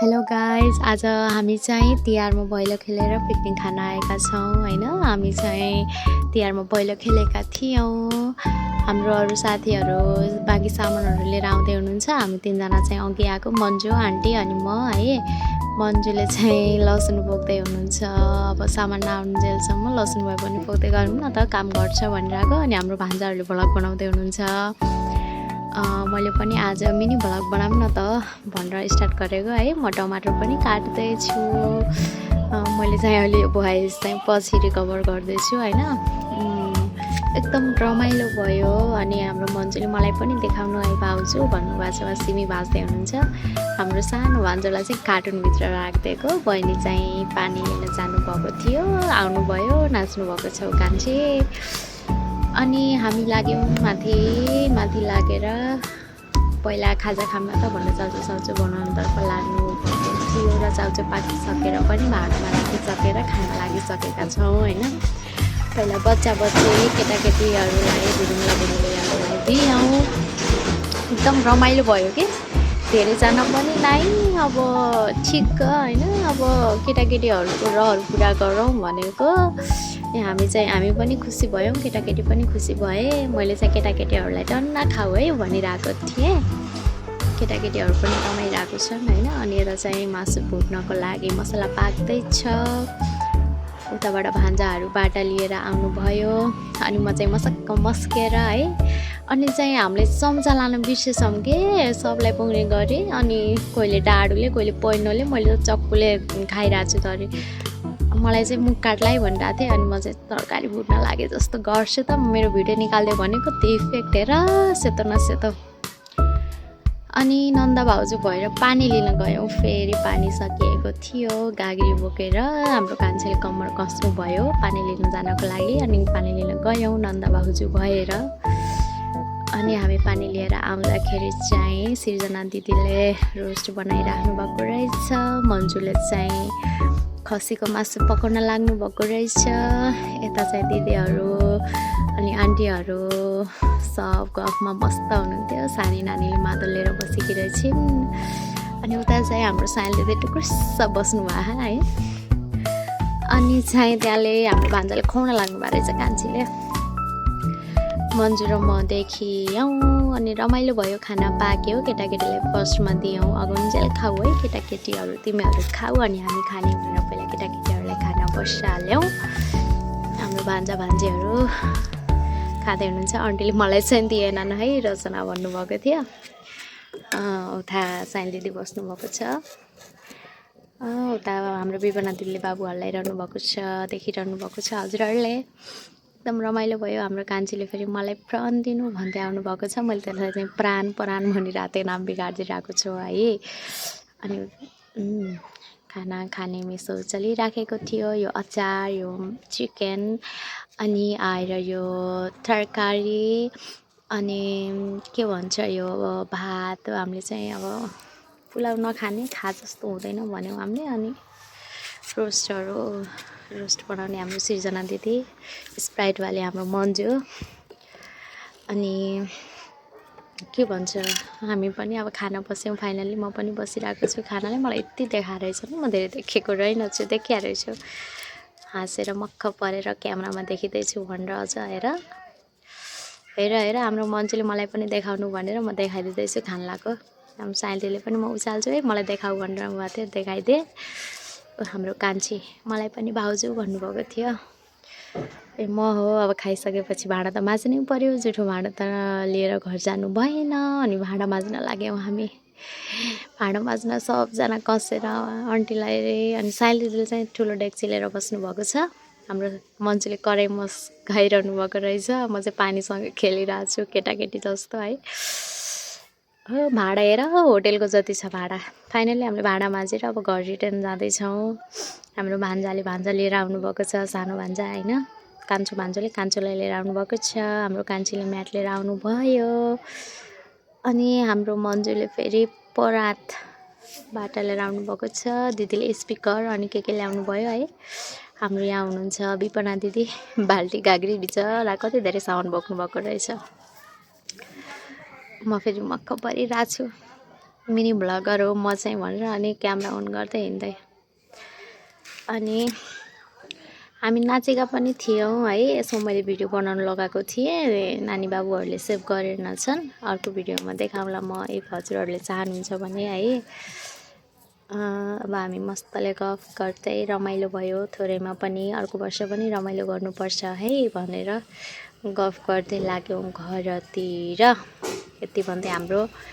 Hello guys, आज हामी चाहिँ तिहारमा भैलो खेलेर पिकनिक खान आएका छौँ हैन। हामी चाहिँ तिहारमा भैलो खेलेका थियौँ। हाम्रो अरू साथीहरू बाँकी सामानहरू लिएर आउँदै हुनुहुन्छ। हामी तीनजना चाहिँ अघि आएको, मन्जु आन्टी अनि म है। मन्जुले चाहिँ लसुन बोक्दै हुनुहुन्छ। अब सामान नआउन्जेलसम्म लसुन भए पनि बोक्दै गरौँ न त, काम गर्छ भनिरहेको। अनि हाम्रो भान्जाहरूले भ्लग बनाउँदै हुनुहुन्छ। मैले पनि आज मिनी भ्लग बनाऊँ न त भनेर स्टार्ट गरेको है। म टमाटर पनि काट्दैछु। मैले चाहिँ अहिले भोइस चाहिँ पछि रिकभर गर्दैछु हैन। एकदम रमाइलो भयो। अनि हाम्रो मन्जुले मलाई पनि देखाउनु है भाउजू भन्नुभएको छ। सिमी भाज्दै हुनुहुन्छ। हाम्रो सानो भान्जोलाई चाहिँ कार्टुनभित्र राखिदिएको। बहिनी चाहिँ पानी लिन जानुभएको थियो, आउनुभयो, नाच्नुभएको छ कान्छी। अनि हामी लाग्यौँ माथि लागेर पहिला खाजा खाऊँ न त भनेर चाउचाउ बनाउनुतर्फ लाग्नु थियो र चाउचाउ पाकिसकेर पनि भाँडामा राखिसकेर खान लागिसकेका छौँ होइन। पहिला बच्चा केटाकेटीहरूलाई बुढुङ्गाहरूलाई दियौँ। एकदम रमाइलो भयो कि धेरैजना पनि नै अब ठिक होइन। अब केटाकेटीहरूको रहर पुरा गरौँ भनेको। हामी पनि खुसी भयौँ, केटाकेटी पनि खुसी भए। मैले चाहिँ केटाकेटीहरूलाई टन्ना खाऊ है भनिरहेको थिएँ। केटाकेटीहरू पनि रमाइरहेको छन् होइन। अनि यता चाहिँ मासु भुट्नको लागि मसला पाक्दैछ। उताबाट भान्जाहरू बाटा लिएर आउनुभयो। अनि म चाहिँ मसक्क मस्केर है। अनि चाहिँ हामीले चम्चा लान बिर्सेछौँ कि सबलाई पुग्ने गरेँ। अनि कोहीले डाडुले, कोहीले पैनोले, मैले त चक्कुले खाइरहेको छु तरी। मलाई चाहिँ मुख काट्लाई भनिरहेको थिएँ। अनि म चाहिँ तरकारी भुट्न लागेँ जस्तो गर्छु त। मेरो भिडियो निकाल्दै भनेको त्यो इफेक्ट हेर, सेतो न सेतो। अनि नन्दा भाउजू भएर पानी लिन गयौँ। फेरि पानी सकिएको थियो। गाग्री बोकेर हाम्रो कान्छेले कम्मर कस्नु भयो पानी लिन जानको लागि। अनि पानी लिन गयौँ नन्दा भाउजू भएर। अनि हामी पानी लिएर आउँदाखेरि चाहिँ सृजना दिदीले रोस्ट बनाइराख्नु भएको रहेछ। मन्जुले चाहिँ खसीको मासु पकाउन लाग्नु भएको रहेछ। यता चाहिँ दिदीहरू अनि आन्टीहरू सब गफमा मस्त हुनुहुन्थ्यो। सानी नानीले मादल लिएर बसेकी रहेछिन्। अनि उता चाहिँ हाम्रो सानो दिदी टुक्रुस्स बस्नु भयो है। अनि चाहिँ त्यहाँले हाम्रो भान्जाले खुवाउन लाग्नु भएको रहेछ कान्छीले। मन्जु र म देखियौँ। अनि रमाइलो भयो, खाना पाक्यो। केटाकेटीलाई फर्स्टमा दियौँ, अगुन्जेल खाऊ है केटाकेटीहरू, तिमीहरू खाऊ अनि हामी खाने भनेर पहिला केटाकेटीहरूलाई खाना बसाल्यौँ। हाम्रो भान्जा भान्जीहरू खाँदै हुनुहुन्छ। आन्टीले मलाई चाहिँ दिएनन् है रचना भन्नुभएको थियो। उता साइल दिदी बस्नुभएको छ। उता हाम्रो विपना दिदीले बाबु हल्लाइरहनु भएको छ, देखिरहनु भएको छ हजुरहरूले। एकदम रमाइलो भयो। हाम्रो कान्छीले फेरि मलाई प्राण दिनु भन्दै आउनुभएको छ। मैले त्यसलाई चाहिँ प्राण भनिरहेको थिएँ, नाम बिगारिदिरहेको छु है। अनि खाना खाने मिसो चलिराखेको थियो। यो अचार, यो चिकन, अनि आएर यो तरकारी, अनि के भन्छ यो भात। हामीले चाहिँ अब पुलाउ नखाने, खा जस्तो हुँदैन भन्यौँ हामीले। अनि रोस्ट बनाउने हाम्रो सृजना दिदी, स्प्राइटवाले हाम्रो मन्जु। अनि के भन्छ हामी पनि अब खाना बस्यौँ फाइनल्ली। म पनि बसिरहेको छु खानाले। मलाई यति देखाएर रहेछ नि, म धेरै देखेको रहेनछु, देखिया रहेछु। हाँसेर मक्ख परेर क्यामेरामा देखिँदैछु भनेर अझ हेर हाम्रो मन्जुले मलाई पनि देखाउनु भनेर म देखाइदिँदैछु खानाको। हाम्रो साइलीले पनि म उचाल्छु है मलाई देखाऊ भनेर उहाँ थियो, देखाइदिएँ। हाम्रो कान्छी मलाई पनि भाउजू भन्नुभएको थियो। म हो अब खाइसकेपछि भाँडा त माझ्नै पर्यो। जुठो भाँडा त लिएर घर जानु भएन। अनि भाँडा माझ्न लाग्यौँ हामी। भाँडा माझ्न सबजना कसेर आन्टीलाई। अनि साइलीले चाहिँ ठुलो डेक्ची लिएर बस्नुभएको छ। हाम्रो मन्जुले कराई मस खाइरहनु भएको रहेछ। म चाहिँ पानीसँग खेलिरहेको छु केटाकेटी जस्तो है। भाँडा हेर होटेलको जति छ भाँडा। फाइनली हामीले भाँडा माझेर अब घर रिटर्न जाँदैछौँ। हाम्रो भान्जाले भान्जा लिएर आउनुभएको छ, सानो भान्जा होइन। कान्छो भान्जाले कान्छोलाई लिएर आउनुभएको छ। हाम्रो कान्छीले म्याट लिएर आउनुभयो। अनि हाम्रो मन्जुले फेरि परात बाटा लिएर आउनुभएको छ। दिदीले स्पिकर अनि के ल्याउनु भयो है। हाम्रो यहाँ हुनुहुन्छ विपना दिदी, बाल्टी गाग्री बिचरा कति धेरै सामान बोक्नु भएको रहेछ। म फेरि मक्ख परिरहेको छु। मिनी भ्लगर हो म चाहिँ भनेर अनि क्यामेरा अन गर्दै हिँड्दै अनि हामी नाचेका पनि थियौँ है। यसमा मैले भिडियो बनाउन लगाएको थिएँ, नानी बाबुहरूले सेभ गरेनछन्। अर्को भिडियोमा देखाउँला म, if हजुरहरूले चाहनुहुन्छ भने है। अब हामी मस्तले गफ गर्दै रमाइलो भयो, थोरैमा पनि अर्को वर्ष पनि रमाइलो गर्नुपर्छ है भनेर गफ गर्दै लाग्यौँ घरतिर। यति भन्दै हाम्रो